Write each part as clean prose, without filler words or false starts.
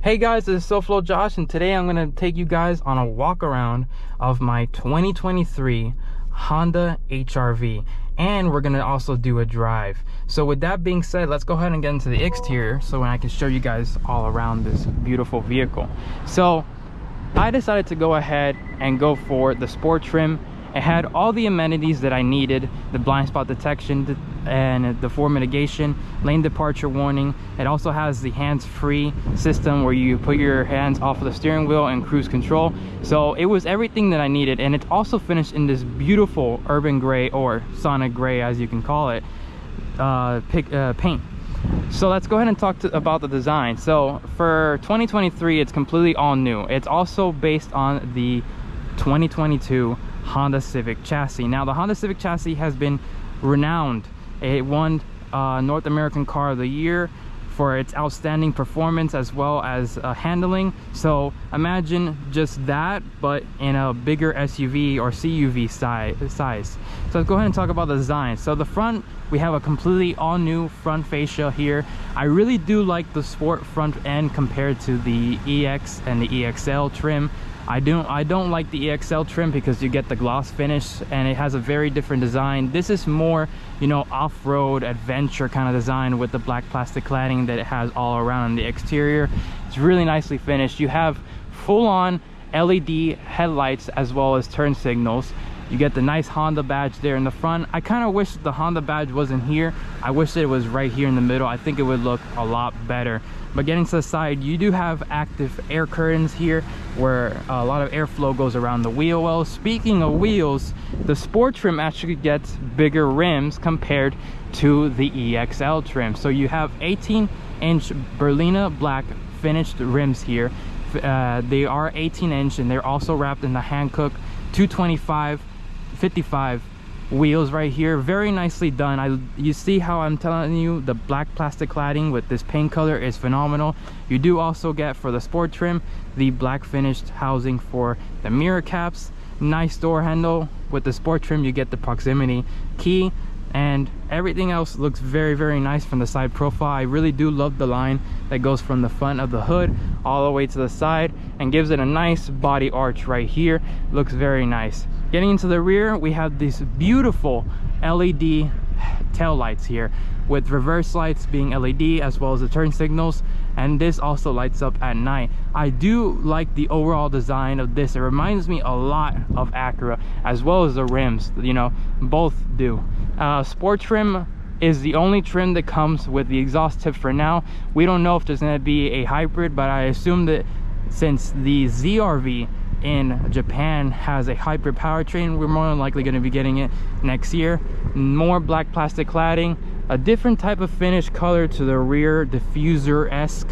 Hey guys, this is SoFlo Josh, and today I'm going to take you guys on a walk around of my 2023 Honda HR-V, and we're going to also do a drive. So with that being said, let's go ahead and get into the exterior so I can show you guys all around this beautiful vehicle. So I decided to go ahead and go for the sport trim. It had all the amenities that I needed: the blind spot detection and the forward mitigation, lane departure warning. It also has the hands-free system where you put your hands off of the steering wheel and cruise control. So it was everything that I needed, and it's also finished in this beautiful urban gray, or sonic gray as you can call it, paint. So let's go ahead and talk about the design. So for 2023, it's completely all new. It's also based on the 2022 Honda Civic chassis. Now the Honda Civic chassis has been renowned. It won North American Car of the Year for its outstanding performance as well as handling. So imagine just that, but in a bigger SUV or CUV size. So let's go ahead and talk about the design. So the front, we have a completely all new front fascia here. I really do like the sport front end compared to the EX and the EXL trim. I don't like the EXL trim because you get the gloss finish and it has a very different design. This is more, you know, off-road adventure kind of design with the black plastic cladding that it has all around the exterior. It's really nicely finished. You have full-on LED headlights as well as turn signals. You get the nice Honda badge there in the front. I kind of wish the Honda badge wasn't here. I wish that it was right here in the middle. I think it would look a lot better. But getting to the side, you do have active air curtains here where a lot of airflow goes around the wheel well. Speaking of wheels, the sport trim actually gets bigger rims compared to the EXL trim. So you have 18-inch Berlina black finished rims here. They are 18-inch and they're also wrapped in the Hankook 225/55 wheels right here. Very nicely done. You see how I'm telling you the black plastic cladding with this paint color is phenomenal. You do also get, for the sport trim, the black finished housing for the mirror caps. Nice door handle. With the sport trim you get the proximity key, and everything else looks very, very nice from the side profile. I really do love the line that goes from the front of the hood all the way to the side and gives it a nice body arch right here. Looks very nice. Getting into the rear, we have these beautiful LED tail lights here with reverse lights being LED as well as the turn signals, and this also lights up at night. I do like the overall design of this. It reminds me a lot of Acura, as well as the rims, you know, both do. Sport trim is the only trim that comes with the exhaust tip for now. We don't know if there's going to be a hybrid, but I assume that since the ZR-V in Japan has a hybrid powertrain, we're more than likely going to be getting it next year. More black plastic cladding, a different type of finish color to the rear, diffuser-esque,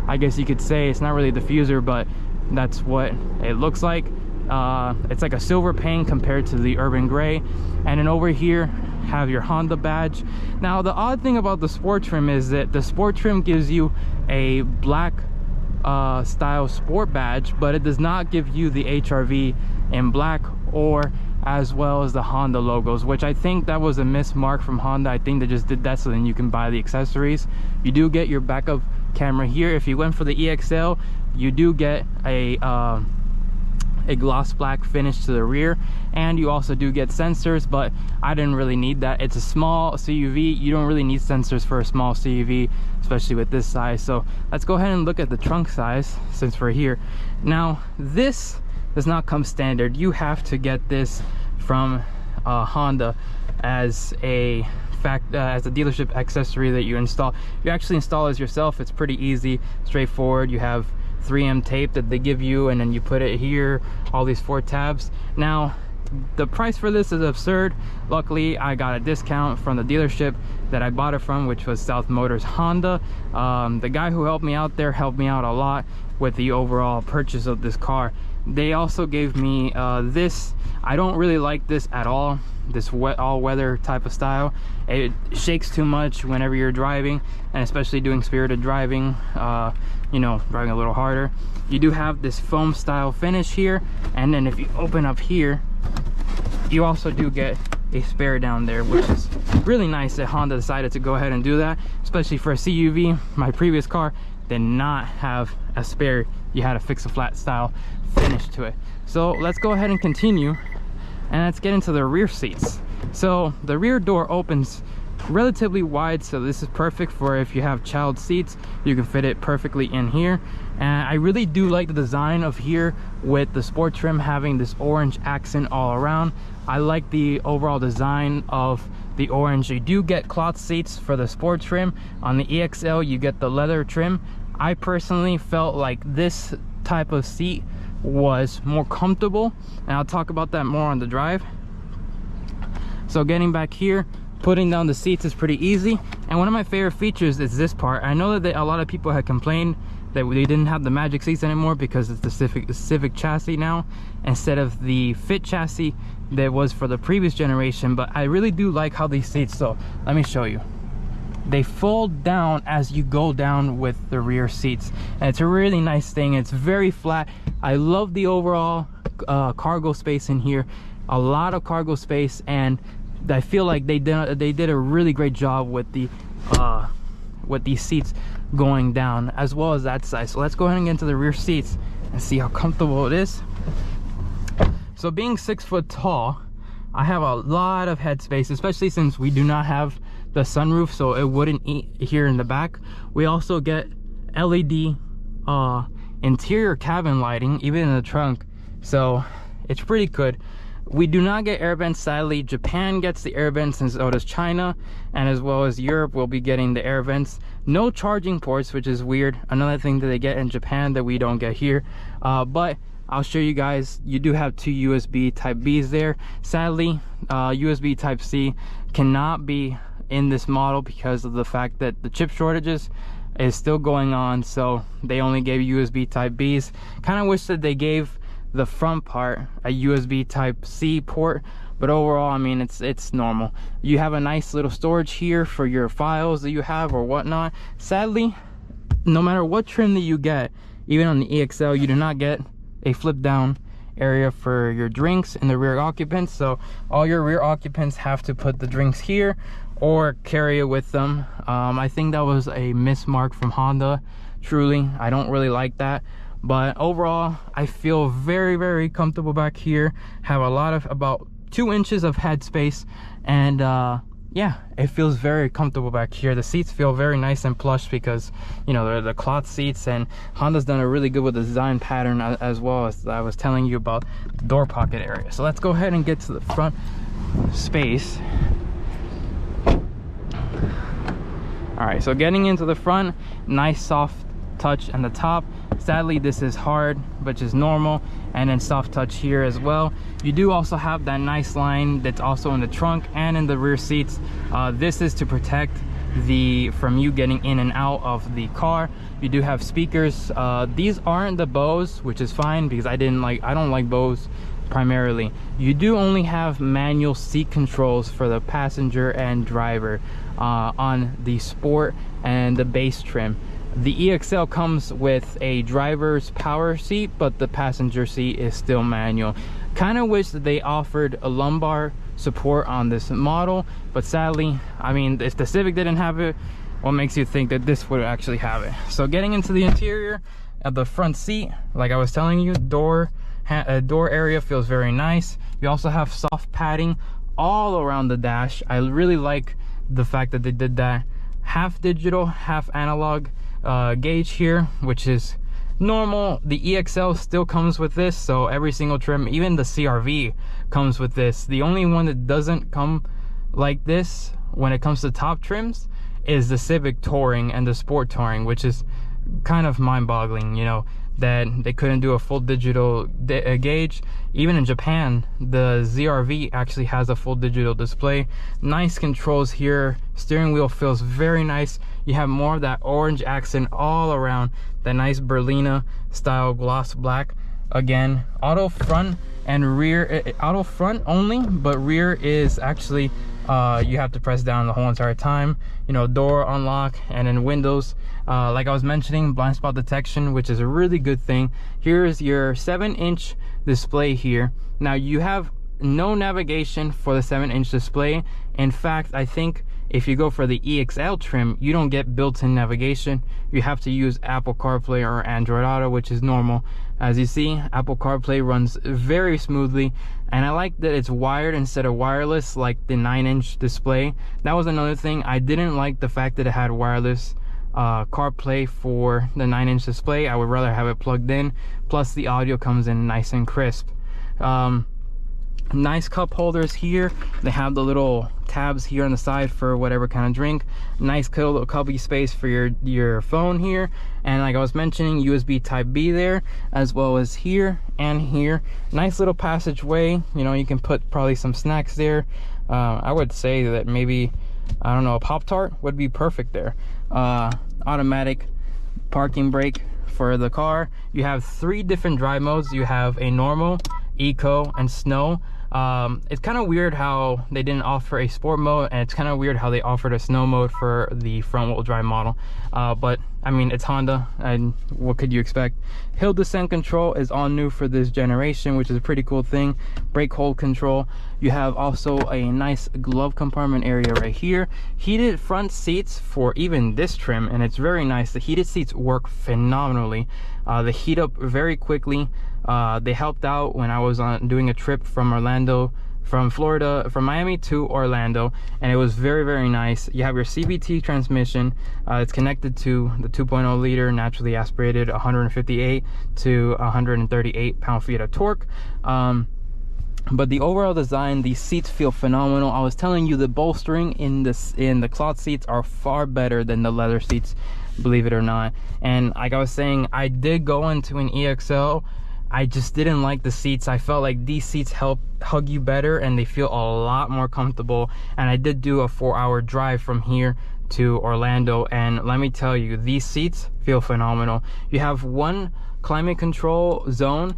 I guess you could say. It's not really a diffuser, but that's what it looks like. It's like a silver paint compared to the urban gray. And then over here have your Honda badge. Now the odd thing about the sport trim is that the sport trim gives you a black style sport badge, but it does not give you the HR-V in black or as well as the Honda logos, which I think that was a mismark from Honda. I think they just did that so then you can buy the accessories. You do get your backup camera here. If you went for the EXL, you do get a gloss black finish to the rear, and you also do get sensors, but I didn't really need that. It's a small CUV. You don't really need sensors for a small CUV, especially with this size. So let's go ahead and look at the trunk size since we're here. Now this does not come standard. You have to get this from Honda as a dealership accessory that you install. You actually install it yourself. It's pretty easy, straightforward. You have 3M tape that they give you, and then you put it here, all these 4 tabs. Now the price for this is absurd. Luckily I got a discount from the dealership that I bought it from, which was South Motors Honda. The guy who helped me out there helped me out a lot with the overall purchase of this car. They also gave me this. I don't really like this at all, this all-weather type of style. It shakes too much whenever you're driving, and especially doing spirited driving, you know, driving a little harder. You do have this foam style finish here, and then if you open up here, you also do get a spare down there, which is really nice that Honda decided to go ahead and do that, especially for a CUV. My previous car did not have a spare. You had to fix a flat style finish to it. So let's go ahead and continue, and let's get into the rear seats. So the rear door opens relatively wide, so this is perfect for if you have child seats. You can fit it perfectly in here. And I really do like the design of here with the sport trim having this orange accent all around. I like the overall design of the orange. You do get cloth seats for the sport trim. On the EXL you get the leather trim. I personally felt like this type of seat was more comfortable, and I'll talk about that more on the drive. So getting back here, putting down the seats is pretty easy. And one of my favorite features is this part. I know that a lot of people had complained that they didn't have the Magic seats anymore because it's the Civic chassis now instead of the Fit chassis that was for the previous generation. But I really do like how these seats, so let me show you. They fold down as you go down with the rear seats, and it's a really nice thing. It's very flat. I love the overall cargo space in here. A lot of cargo space, and I feel like they did a really great job with these seats going down as well as that side. So let's go ahead and get into the rear seats and see how comfortable it is. So being 6 foot tall, I have a lot of headspace, especially since we do not have the sunroof, so it wouldn't eat here in the back. We also get LED interior cabin lighting even in the trunk, so it's pretty good. We do not get air vents, sadly. Japan gets the air vents, and so does China, and as well as Europe will be getting the air vents. No charging ports, which is weird. Another thing that they get in Japan that we don't get here. But I'll show you guys, you do have 2 USB type B's there. Sadly, USB type C cannot be in this model because of the fact that the chip shortages is still going on, so they only gave USB type B's. Kind of wish that they gave the front part a USB type C port, but overall, I mean, it's normal. You have a nice little storage here for your files that you have or whatnot. Sadly, no matter what trim that you get, even on the EXL, you do not get a flip down area for your drinks in the rear occupants, so all your rear occupants have to put the drinks here or carry it with them. I think that was a mismark from Honda. Truly, I don't really like that. But overall, I feel very, very comfortable back here. Have a lot of about 2 inches of headspace, and yeah, it feels very comfortable back here. The seats feel very nice and plush because, you know, they're the cloth seats, and Honda's done a really good with the design pattern, as well as I was telling you about the door pocket area. So let's go ahead and get to the front space. All right, so getting into the front, nice soft touch on the top. Sadly, this is hard, which is normal, and then soft touch here as well. You do also have that nice line that's also in the trunk and in the rear seats. This is to protect from you getting in and out of the car. You do have speakers. These aren't the Bose, which is fine because I don't like Bose primarily. You do only have manual seat controls for the passenger and driver on the Sport and the base trim. The EXL comes with a driver's power seat, but the passenger seat is still manual. Kind of wish that they offered a lumbar support on this model, but sadly, I mean, if the Civic didn't have it, what makes you think that this would actually have it? So getting into the interior of the front seat, like I was telling you, door area feels very nice. You also have soft padding all around the dash. I really like the fact that they did that half digital, half analog gauge here, which is normal. The EXL still comes with this, so every single trim, even the CRV comes with this. The only one that doesn't come like this when it comes to top trims is the Civic Touring and the Sport Touring, which is kind of mind-boggling, you know, that they couldn't do a full digital gauge. Even in Japan, the ZRV actually has a full digital display. Nice controls here. Steering wheel feels very nice. You have more of that orange accent all around, that nice Berlina style gloss black. Again, auto front and rear, auto front only, but rear is actually you have to press down the whole entire time. You know, door unlock, and then windows, like I was mentioning, blind spot detection, which is a really good thing. Here's your 7-inch display here. Now you have no navigation for the 7-inch display. In fact, I think If you go for the EXL trim, you don't get built-in navigation. You have to use Apple CarPlay or Android Auto, which is normal. As you see, Apple CarPlay runs very smoothly, and I like that it's wired instead of wireless like the 9-inch display. That was another thing. I didn't like the fact that it had wireless CarPlay for the 9-inch display. I would rather have it plugged in, plus the audio comes in nice and crisp. Nice cup holders here. They have the little tabs here on the side for whatever kind of drink. Nice little cubby space for your phone here, and like I was mentioning, USB type B there, as well as here and here. Nice little passageway. You know, you can put probably some snacks there. I would say that maybe, I don't know, a Pop-Tart would be perfect there. Automatic parking brake for the car. You have 3 different drive modes. You have a normal, eco, and snow. It's kind of weird how they didn't offer a sport mode, and it's kind of weird how they offered a snow mode for the front wheel drive model. But I mean, it's Honda, and what could you expect? Hill descent control is all new for this generation, which is a pretty cool thing. Brake hold control. You have also a nice glove compartment area right here. Heated front seats for even this trim, and it's very nice. The heated seats work phenomenally. They heat up very quickly. They helped out when I was doing a trip from Miami to Orlando, and it was very nice. You have your CVT transmission. It's connected to the 2.0 liter naturally aspirated 158 to 138 pound-feet of torque. But the overall design, these seats feel phenomenal. I was telling you, the bolstering in the cloth seats are far better than the leather seats, believe it or not. And like I was saying, I did go into an EXL. I just didn't like the seats. I felt like these seats help hug you better, and they feel a lot more comfortable. And I did do a 4-hour drive from here to Orlando, and let me tell you, these seats feel phenomenal. You have one climate control zone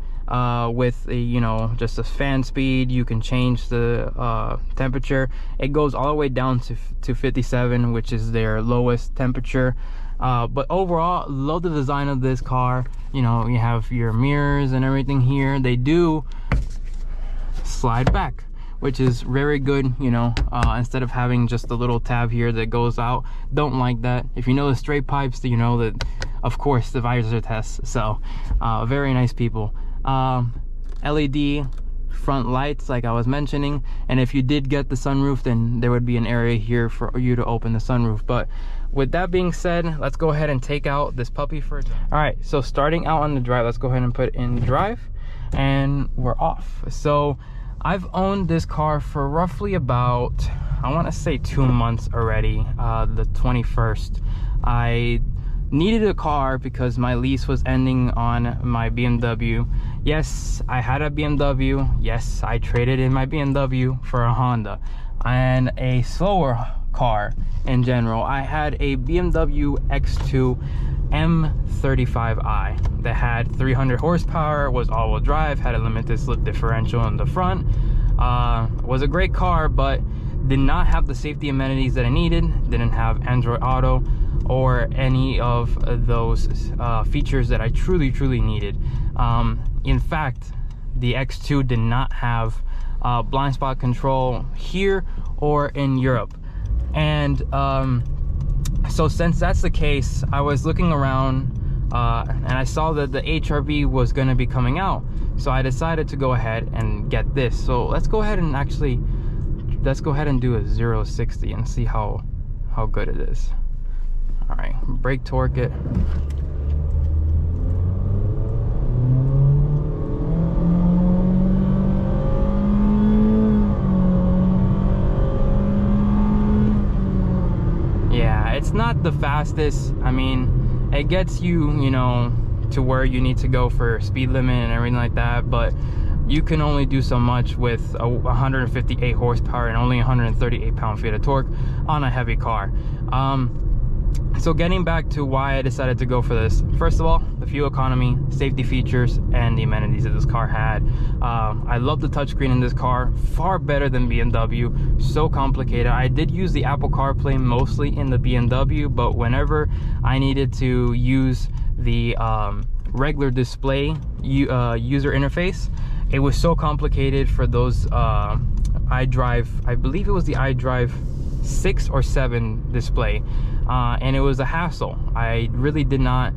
with a, you know, just a fan speed. You can change the temperature. It goes all the way down to 57, which is their lowest temperature. But overall, love the design of this car. You know, you have your mirrors and everything here. They do slide back, which is very good, you know, instead of having just a little tab here that goes out. Don't like that. If you know the straight pipes, you know that, of course, the visor tests. So very nice people. LED front lights, like I was mentioning, and if you did get the sunroof, then there would be an area here for you to open the sunroof. But with that being said, let's go ahead and take out this puppy for a drive. All right, so starting out on the drive, let's go ahead and put in drive, and we're off. So I've owned this car for roughly about, I want to say 2 months already. The 21st, I needed a car because my lease was ending on my BMW. Yes, I had a BMW. Yes, I traded in my BMW for a Honda and a slower car in general. I had a BMW X2 M35i that had 300 horsepower, was all-wheel drive, had a limited slip differential in the front. Was a great car, but did not have the safety amenities that I needed. Didn't have Android Auto or any of those features that I truly needed. In fact, the X2 did not have blind spot control here or in Europe. And so since that's the case, I was looking around and I saw that the HRV was going to be coming out. So I decided to go ahead and get this. So let's go ahead and do a 0-60 and see how good it is. All right, brake torque it. Yeah, it's not the fastest. I mean, it gets you, you know, to where you need to go for speed limit and everything like that, but you can only do so much with a 158 horsepower and only 138 pound-feet of torque on a heavy car. So getting back to why I decided to go for this. First of all, the fuel economy, safety features, and the amenities that this car had. I love the touchscreen in this car, far better than BMW. So complicated. I did use the Apple CarPlay mostly in the BMW, but whenever I needed to use the regular display user interface, it was so complicated for those iDrive, I believe it was the iDrive 6 or 7 display, and it was a hassle. I really did not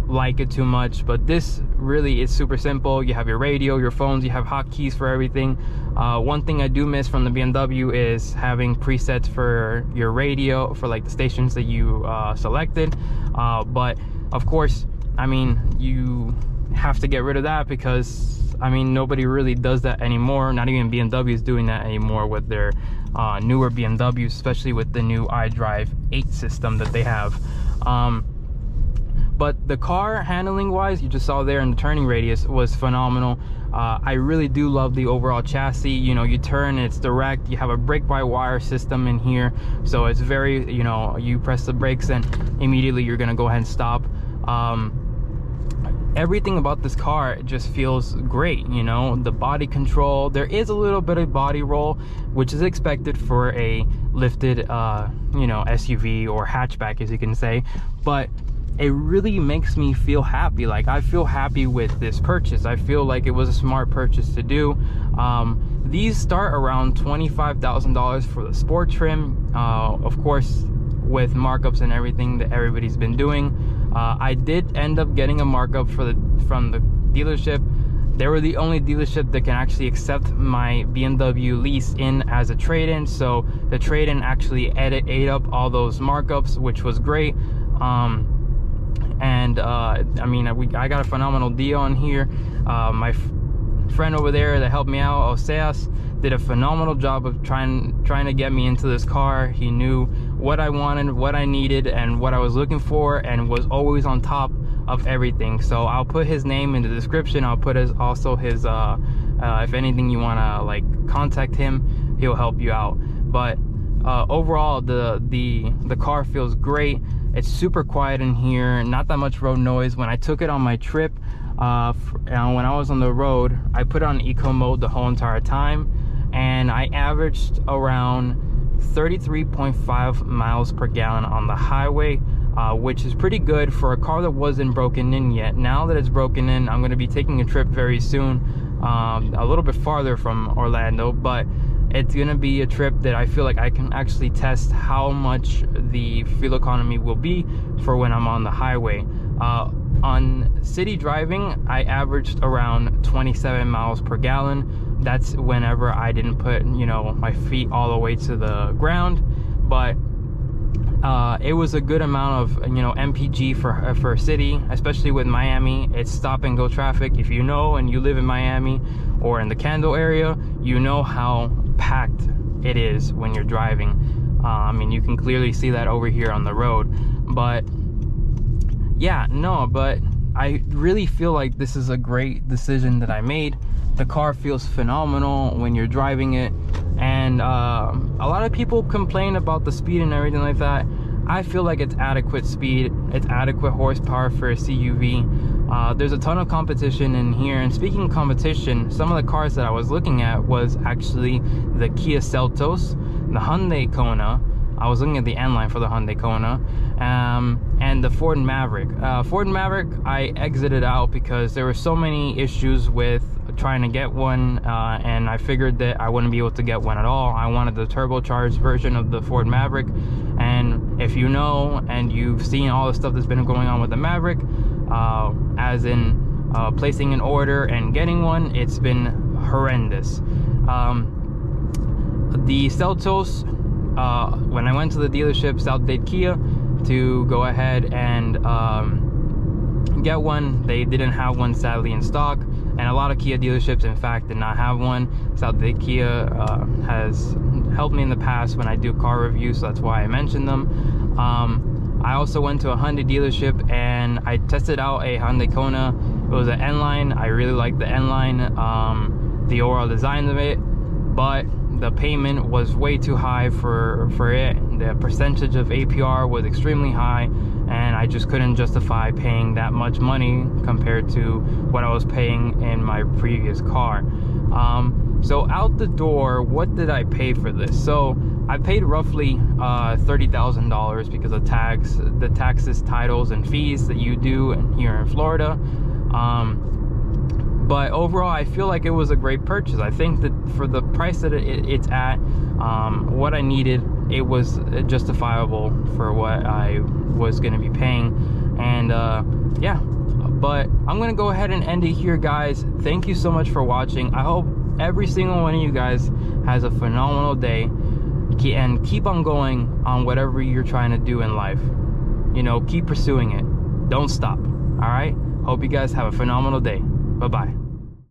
like it too much, but this really is super simple. You have your radio, your phones, you have hotkeys for everything. One thing I do miss from the BMW is having presets for your radio, for like the stations that you selected, but of course, I mean, you have to get rid of that because I mean, nobody really does that anymore. Not even BMW is doing that anymore with their newer BMWs, especially with the new iDrive 8 system that they have. But the car handling wise, you just saw there in the turning radius, was phenomenal. I really do love the overall chassis. You know, you turn, it's direct. You have a brake-by-wire system in here, so it's very, you know, you press the brakes and immediately you're gonna go ahead and stop. Everything about this car just feels great. You know, the body control, there is a little bit of body roll, which is expected for a lifted you know, SUV or hatchback, as you can say, but it really makes me feel happy. Like, I feel happy with this purchase. I feel like it was a smart purchase to do. These start around $25,000 for the sport trim, of course with markups and everything that everybody's been doing. I did end up getting a markup from the dealership. They were the only dealership that can actually accept my BMW lease in as a trade-in, so the trade-in actually ate up all those markups, which was great. I mean, I got a phenomenal deal on here. My friend over there that helped me out, Oseas, did a phenomenal job of trying to get me into this car. He knew what I wanted, what I needed, and what I was looking for, and was always on top of everything. So I'll put his name in the description. I'll put also his if anything you want to like contact him, he'll help you out. But overall, the car feels great. It's super quiet in here, not that much road noise. When I took it on my trip, when I was on the road, I put on eco mode the whole entire time, and I averaged around 33.5 miles per gallon on the highway, which is pretty good for a car that wasn't broken in yet. Now that it's broken in, I'm going to be taking a trip very soon, a little bit farther from Orlando, but it's going to be a trip that I feel like I can actually test how much the fuel economy will be for when I'm on the highway. On city driving, I averaged around 27 miles per gallon. That's whenever I didn't put, you know, my feet all the way to the ground, but it was a good amount of, you know, MPG for city, especially with Miami. It's stop and go traffic. If you know and you live in Miami or in the Candle area, you know how packed it is when you're driving. I mean, you can clearly see that over here on the road. But yeah, no, but I really feel like this is a great decision that I made. The car feels phenomenal when you're driving it, and a lot of people complain about the speed and everything like that. I feel like it's adequate speed, it's adequate horsepower for a CUV. There's a ton of competition in here, and speaking of competition, some of the cars that I was looking at was actually the Kia Seltos, the Hyundai Kona. I was looking at the N line for the Hyundai Kona, and the Ford Maverick. Ford Maverick I exited out because there were so many issues with trying to get one, and I figured that I wouldn't be able to get one at all. I wanted the turbocharged version of the Ford Maverick, and if you know and you've seen all the stuff that's been going on with the Maverick, as in placing an order and getting one, it's been horrendous. The Seltos, when I went to the dealership, Southgate Kia, to go ahead and get one, they didn't have one sadly in stock, and a lot of Kia dealerships in fact did not have one. Southgate Kia has helped me in the past when I do car reviews, so that's why I mentioned them. I also went to a Hyundai dealership and I tested out a Hyundai Kona. It was an N line. I really liked the N line, the overall design of it, but the payment was way too high for it. The percentage of APR was extremely high, and I just couldn't justify paying that much money compared to what I was paying in my previous car. So out the door, what did I pay for this? So I paid roughly $30,000 because of the taxes, titles, and fees that you do here in Florida. But overall, I feel like it was a great purchase. I think that for the price that it's at, what I needed, it was justifiable for what I was going to be paying. And yeah, but I'm going to go ahead and end it here, guys. Thank you so much for watching. I hope every single one of you guys has a phenomenal day, and keep on going on whatever you're trying to do in life. You know, keep pursuing it. Don't stop. All right? Hope you guys have a phenomenal day. Bye-bye.